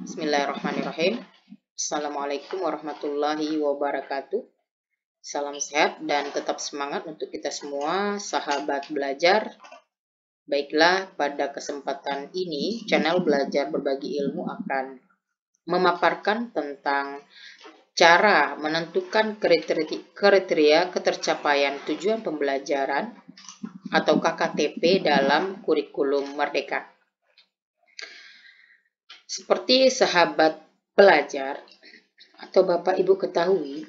Bismillahirrahmanirrahim. Assalamualaikum warahmatullahi wabarakatuh. Salam sehat dan tetap semangat untuk kita semua, sahabat belajar. Baiklah, pada kesempatan ini, channel Belajar Berbagi Ilmu akan memaparkan tentang cara menentukan kriteria ketercapaian tujuan pembelajaran atau KKTP dalam kurikulum Merdeka. Seperti sahabat pelajar atau Bapak Ibu ketahui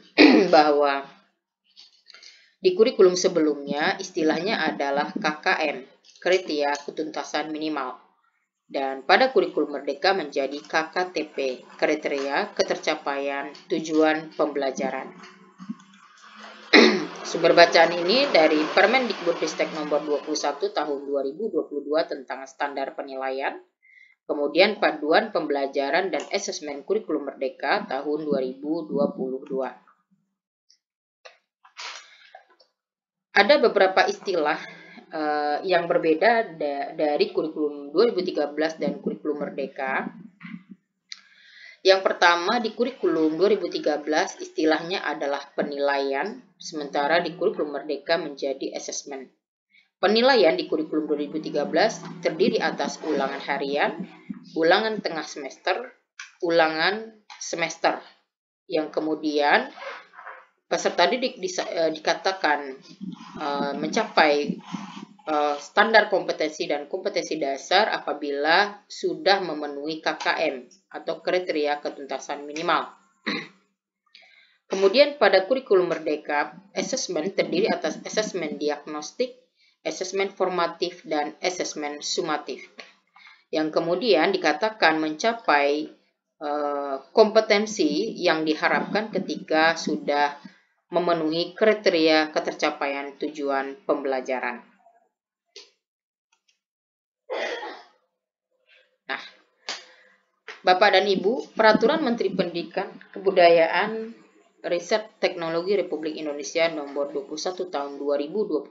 bahwa di kurikulum sebelumnya istilahnya adalah KKM, kriteria ketuntasan minimal. Dan pada kurikulum Merdeka menjadi KKTP, kriteria ketercapaian tujuan pembelajaran. Sumber bacaan ini dari Permendikbudristek nomor 21 tahun 2022 tentang standar penilaian, kemudian Panduan Pembelajaran dan Asesmen Kurikulum Merdeka tahun 2022. Ada beberapa istilah yang berbeda dari kurikulum 2013 dan kurikulum Merdeka. Yang pertama, di kurikulum 2013 istilahnya adalah penilaian, sementara di kurikulum Merdeka menjadi asesmen. Penilaian di kurikulum 2013 terdiri atas ulangan harian, ulangan tengah semester, ulangan semester, yang kemudian peserta didik dikatakan mencapai standar kompetensi dan kompetensi dasar apabila sudah memenuhi KKM atau kriteria ketuntasan minimal. Kemudian pada kurikulum Merdeka, asesmen terdiri atas asesmen diagnostik, asesmen formatif, dan asesmen sumatif. Yang kemudian dikatakan mencapai kompetensi yang diharapkan ketika sudah memenuhi kriteria ketercapaian tujuan pembelajaran. Nah, Bapak dan Ibu, Peraturan Menteri Pendidikan, Kebudayaan, Riset Teknologi Republik Indonesia nomor 21 tahun 2022,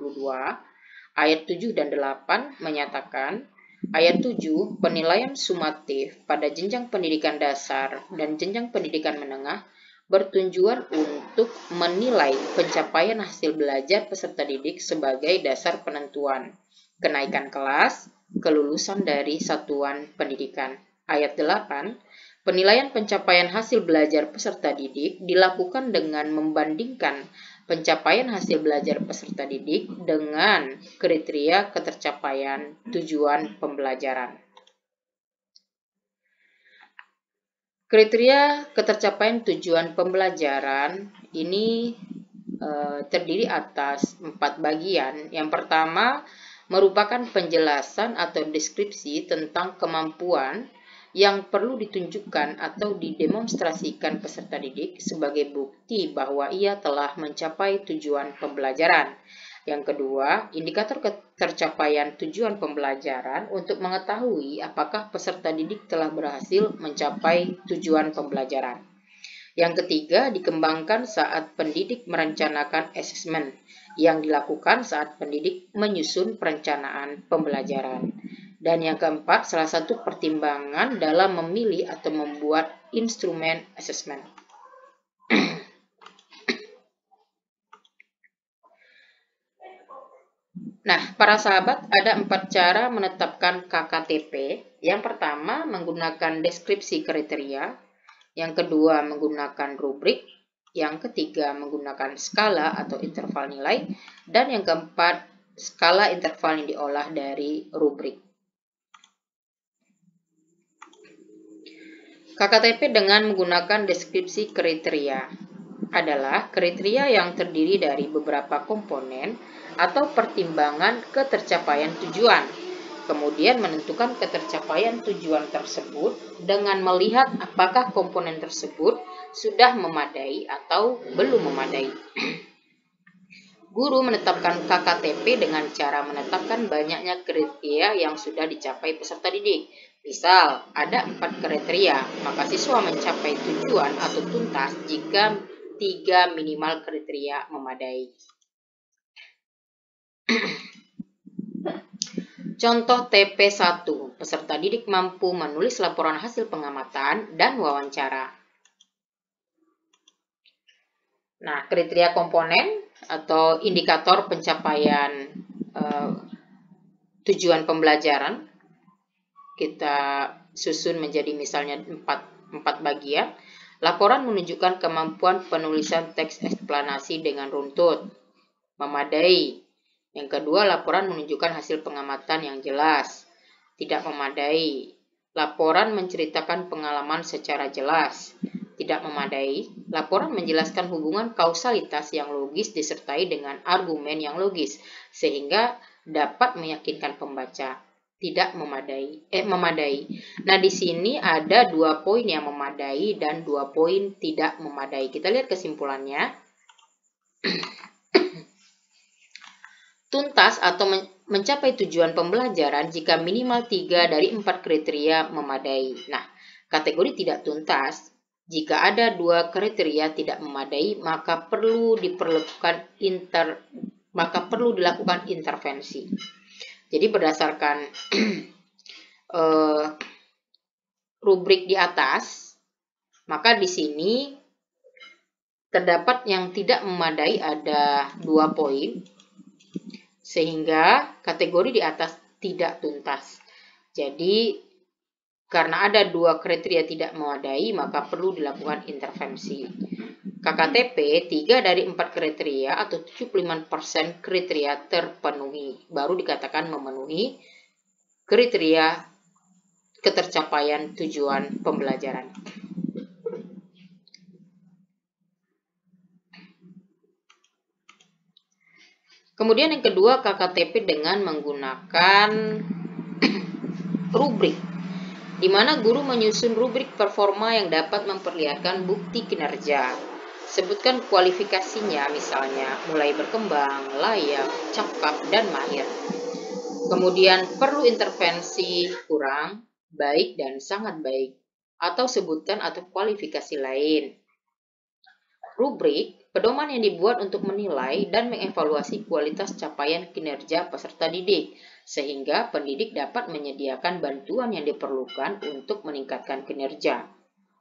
ayat 7 dan 8 menyatakan, ayat 7, penilaian sumatif pada jenjang pendidikan dasar dan jenjang pendidikan menengah bertujuan untuk menilai pencapaian hasil belajar peserta didik sebagai dasar penentuan kenaikan kelas, kelulusan dari satuan pendidikan. Ayat 8, penilaian pencapaian hasil belajar peserta didik dilakukan dengan membandingkan pencapaian hasil belajar peserta didik dengan kriteria ketercapaian tujuan pembelajaran. Kriteria ketercapaian tujuan pembelajaran ini terdiri atas 4 bagian. Yang pertama merupakan penjelasan atau deskripsi tentang kemampuan yang perlu ditunjukkan atau didemonstrasikan peserta didik sebagai bukti bahwa ia telah mencapai tujuan pembelajaran. Yang kedua, indikator ketercapaian tujuan pembelajaran untuk mengetahui apakah peserta didik telah berhasil mencapai tujuan pembelajaran. Yang ketiga, dikembangkan saat pendidik merencanakan asesmen yang dilakukan saat pendidik menyusun perencanaan pembelajaran. Dan yang keempat, salah satu pertimbangan dalam memilih atau membuat instrumen asesmen. Nah, para sahabat, ada 4 cara menetapkan KKTP. Yang pertama, menggunakan deskripsi kriteria. Yang kedua, menggunakan rubrik. Yang ketiga, menggunakan skala atau interval nilai. Dan yang keempat, skala interval yang diolah dari rubrik. KKTP dengan menggunakan deskripsi kriteria adalah kriteria yang terdiri dari beberapa komponen atau pertimbangan ketercapaian tujuan. Kemudian menentukan ketercapaian tujuan tersebut dengan melihat apakah komponen tersebut sudah memadai atau belum memadai. Guru menetapkan KKTP dengan cara menetapkan banyaknya kriteria yang sudah dicapai peserta didik. Misal, ada 4 kriteria, maka siswa mencapai tujuan atau tuntas jika 3 minimal kriteria memadai. Contoh TP1, peserta didik mampu menulis laporan hasil pengamatan dan wawancara. Nah, kriteria komponen atau indikator pencapaian tujuan pembelajaran kita susun menjadi misalnya 4 bagian. Laporan menunjukkan kemampuan penulisan teks eksplanasi dengan runtut, memadai. Yang kedua, laporan menunjukkan hasil pengamatan yang jelas, tidak memadai. Laporan menceritakan pengalaman secara jelas, tidak memadai. Laporan menjelaskan hubungan kausalitas yang logis disertai dengan argumen yang logis, sehingga dapat meyakinkan pembaca. Tidak memadai. Nah, di sini ada 2 poin yang memadai dan 2 poin tidak memadai. Kita lihat kesimpulannya. Tuntas atau mencapai tujuan pembelajaran jika minimal 3 dari 4 kriteria memadai. Nah, kategori tidak tuntas, jika ada 2 kriteria tidak memadai, maka perlu dilakukan intervensi. Jadi berdasarkan rubrik di atas, maka di sini terdapat yang tidak memadai ada 2 poin, sehingga kategori di atas tidak tuntas. Jadi karena ada 2 kriteria tidak memadai, maka perlu dilakukan intervensi. KKTP 3 dari 4 kriteria atau 75% kriteria terpenuhi, baru dikatakan memenuhi kriteria ketercapaian tujuan pembelajaran. Kemudian yang kedua, KKTP dengan menggunakan rubrik, di mana guru menyusun rubrik performa yang dapat memperlihatkan bukti kinerja. Sebutkan kualifikasinya, misalnya mulai berkembang, layak, cakap, dan mahir. Kemudian perlu intervensi kurang, baik, dan sangat baik, atau sebutkan atau kualifikasi lain. Rubrik, pedoman yang dibuat untuk menilai dan mengevaluasi kualitas capaian kinerja peserta didik, sehingga pendidik dapat menyediakan bantuan yang diperlukan untuk meningkatkan kinerja.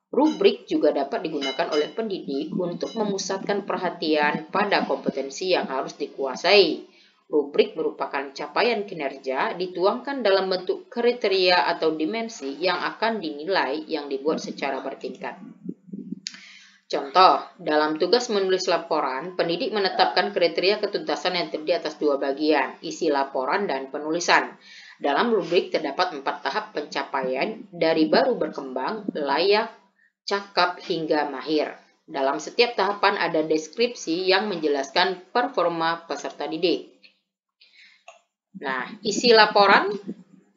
Rubrik juga dapat digunakan oleh pendidik untuk memusatkan perhatian pada kompetensi yang harus dikuasai. Rubrik merupakan capaian kinerja dituangkan dalam bentuk kriteria atau dimensi yang akan dinilai yang dibuat secara bertingkat. Contoh, dalam tugas menulis laporan, pendidik menetapkan kriteria ketuntasan yang terdiri atas 2 bagian, isi laporan dan penulisan. Dalam rubrik terdapat 4 tahap pencapaian dari baru berkembang, layak, cakap, hingga mahir. Dalam setiap tahapan ada deskripsi yang menjelaskan performa peserta didik. Nah, isi laporan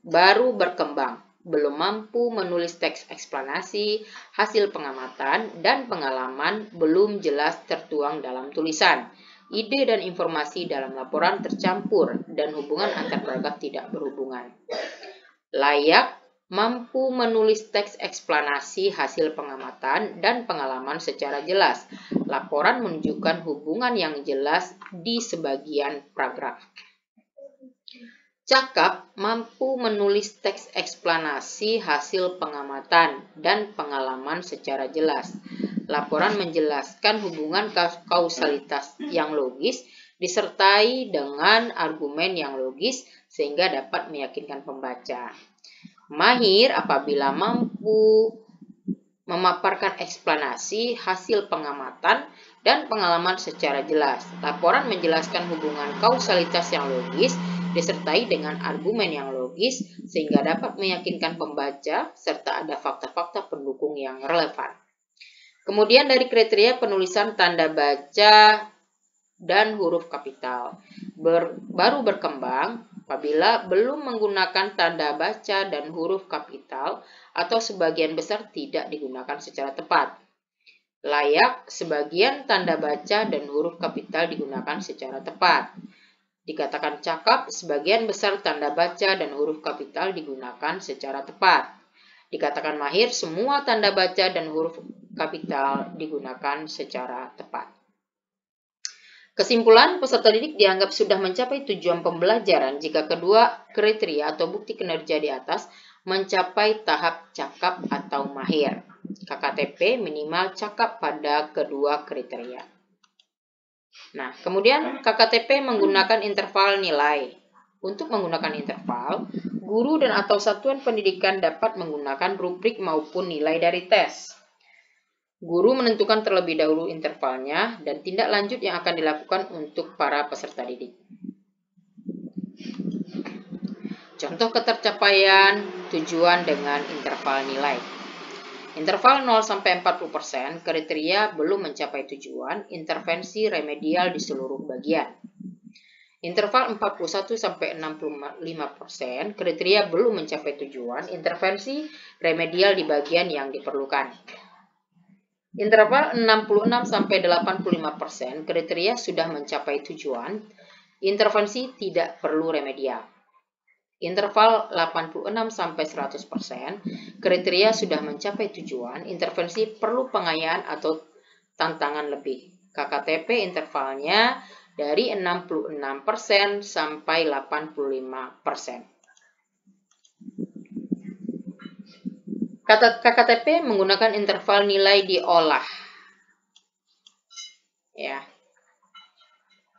baru berkembang, belum mampu menulis teks eksplanasi, hasil pengamatan, dan pengalaman belum jelas tertuang dalam tulisan. Ide dan informasi dalam laporan tercampur dan hubungan antar paragraf tidak berhubungan. Layak, mampu menulis teks eksplanasi hasil pengamatan dan pengalaman secara jelas. Laporan menunjukkan hubungan yang jelas di sebagian paragraf. Cakap, mampu menulis teks eksplanasi hasil pengamatan dan pengalaman secara jelas. Laporan menjelaskan hubungan kausalitas yang logis disertai dengan argumen yang logis sehingga dapat meyakinkan pembaca. Mahir apabila mampu memaparkan eksplanasi hasil pengamatan dan pengalaman secara jelas. Laporan menjelaskan hubungan kausalitas yang logis disertai dengan argumen yang logis sehingga dapat meyakinkan pembaca serta ada fakta-fakta pendukung yang relevan. Kemudian dari kriteria penulisan tanda baca dan huruf kapital. Baru berkembang apabila belum menggunakan tanda baca dan huruf kapital atau sebagian besar tidak digunakan secara tepat. Layak, sebagian tanda baca dan huruf kapital digunakan secara tepat. Dikatakan cakap, sebagian besar tanda baca dan huruf kapital digunakan secara tepat. Dikatakan mahir, semua tanda baca dan huruf kapital digunakan secara tepat. Kesimpulan, peserta didik dianggap sudah mencapai tujuan pembelajaran jika kedua kriteria atau bukti kinerja di atas mencapai tahap cakap atau mahir. KKTP minimal cakap pada kedua kriteria. Nah, kemudian KKTP menggunakan interval nilai. Untuk menggunakan interval, guru dan atau satuan pendidikan dapat menggunakan rubrik maupun nilai dari tes. Guru menentukan terlebih dahulu intervalnya dan tindak lanjut yang akan dilakukan untuk para peserta didik. Contoh ketercapaian tujuan dengan interval nilai. Interval 0-40%, kriteria belum mencapai tujuan, intervensi remedial di seluruh bagian. Interval 41-65%, kriteria belum mencapai tujuan, intervensi remedial di bagian yang diperlukan. Interval 66-85%, kriteria sudah mencapai tujuan, intervensi tidak perlu remedial. Interval 86-100%, kriteria sudah mencapai tujuan, intervensi perlu pengayaan atau tantangan lebih. KKTP intervalnya dari 66% sampai 85%. KKTP menggunakan interval nilai diolah. Ya.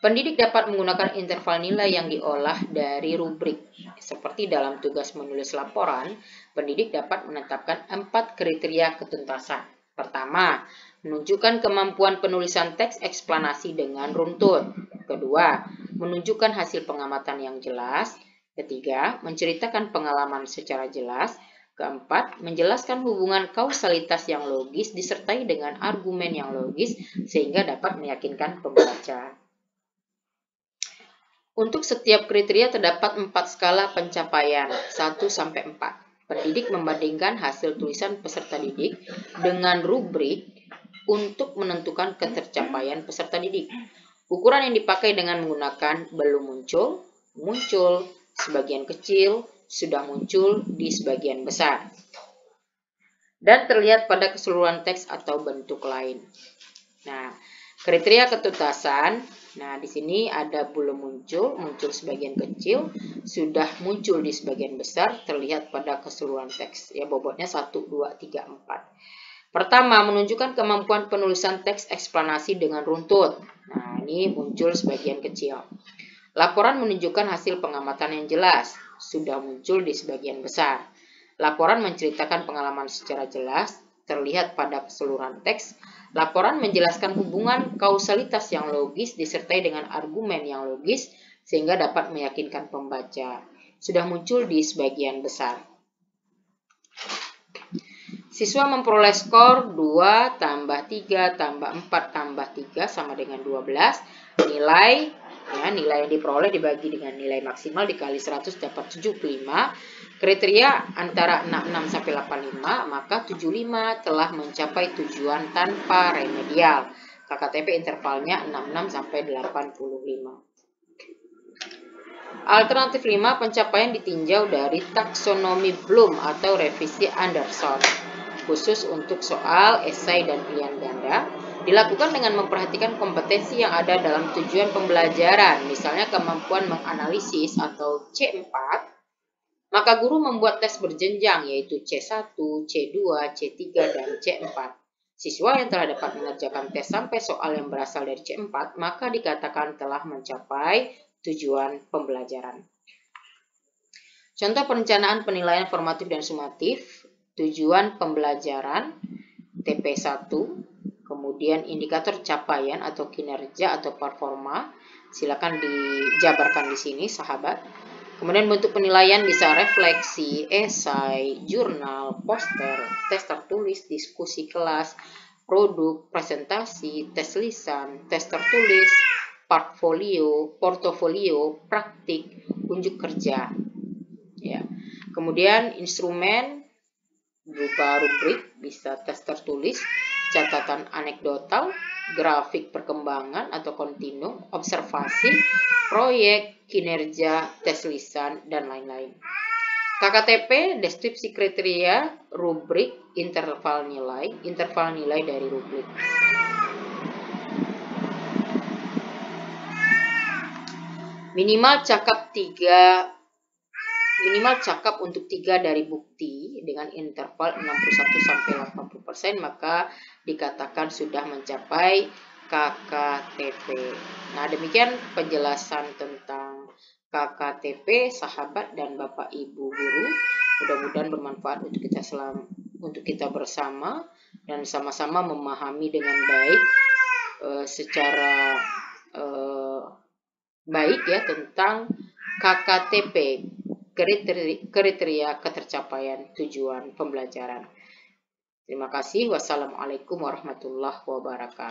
Pendidik dapat menggunakan interval nilai yang diolah dari rubrik. Seperti dalam tugas menulis laporan, pendidik dapat menetapkan 4 kriteria ketuntasan. Pertama, menunjukkan kemampuan penulisan teks eksplanasi dengan runtut. Kedua, menunjukkan hasil pengamatan yang jelas. Ketiga, menceritakan pengalaman secara jelas. Keempat, menjelaskan hubungan kausalitas yang logis disertai dengan argumen yang logis sehingga dapat meyakinkan pembaca. Untuk setiap kriteria terdapat 4 skala pencapaian, 1-4. Pendidik membandingkan hasil tulisan peserta didik dengan rubrik untuk menentukan ketercapaian peserta didik. Ukuran yang dipakai dengan menggunakan belum muncul, muncul, sebagian kecil, sudah muncul di sebagian besar, dan terlihat pada keseluruhan teks atau bentuk lain. Nah, kriteria ketuntasan, nah di sini ada belum muncul, muncul sebagian kecil, sudah muncul di sebagian besar, terlihat pada keseluruhan teks. Ya, bobotnya 1, 2, 3, 4. Pertama, menunjukkan kemampuan penulisan teks eksplanasi dengan runtut. Nah, ini muncul sebagian kecil. Laporan menunjukkan hasil pengamatan yang jelas, sudah muncul di sebagian besar. Laporan menceritakan pengalaman secara jelas, terlihat pada keseluruhan teks. Laporan menjelaskan hubungan kausalitas yang logis disertai dengan argumen yang logis sehingga dapat meyakinkan pembaca, sudah muncul di sebagian besar. Siswa memperoleh skor 2 tambah 3 tambah 4 tambah 3 sama dengan 12. Nilai yang diperoleh dibagi dengan nilai maksimal dikali 100 dapat 75. Kriteria antara 66 sampai 85, maka 75 telah mencapai tujuan tanpa remedial. KKTP intervalnya 66 sampai 85. Alternatif 5, pencapaian ditinjau dari taksonomi Bloom atau revisi Anderson. Khusus untuk soal, esai, dan pilihan ganda, dilakukan dengan memperhatikan kompetensi yang ada dalam tujuan pembelajaran, misalnya kemampuan menganalisis atau C4, maka guru membuat tes berjenjang yaitu C1, C2, C3, dan C4. Siswa yang telah dapat mengerjakan tes sampai soal yang berasal dari C4, maka dikatakan telah mencapai tujuan pembelajaran. Contoh perencanaan penilaian formatif dan sumatif, tujuan pembelajaran, TP1, kemudian indikator capaian atau kinerja atau performa, silakan dijabarkan di sini sahabat. Kemudian bentuk penilaian bisa refleksi, esai, jurnal, poster, tes tertulis, diskusi kelas, produk, presentasi, tes lisan, tes tertulis, portofolio, praktik, unjuk kerja. Ya. Kemudian instrumen berupa rubrik, bisa tes tertulis, catatan anekdotal, grafik perkembangan atau kontinum, observasi, proyek, kinerja, tes lisan, dan lain-lain. KKTP, deskripsi kriteria, rubrik, interval nilai dari rubrik. Minimal cakap untuk 3 dari bukti dengan interval 61 sampai 80%, maka dikatakan sudah mencapai KKTP. Nah, demikian penjelasan tentang KKTP, sahabat dan Bapak Ibu guru. Mudah-mudahan bermanfaat untuk kita bersama dan sama-sama memahami dengan baik secara baik ya tentang KKTP, kriteria ketercapaian tujuan pembelajaran. Terima kasih. Wassalamualaikum warahmatullahi wabarakatuh.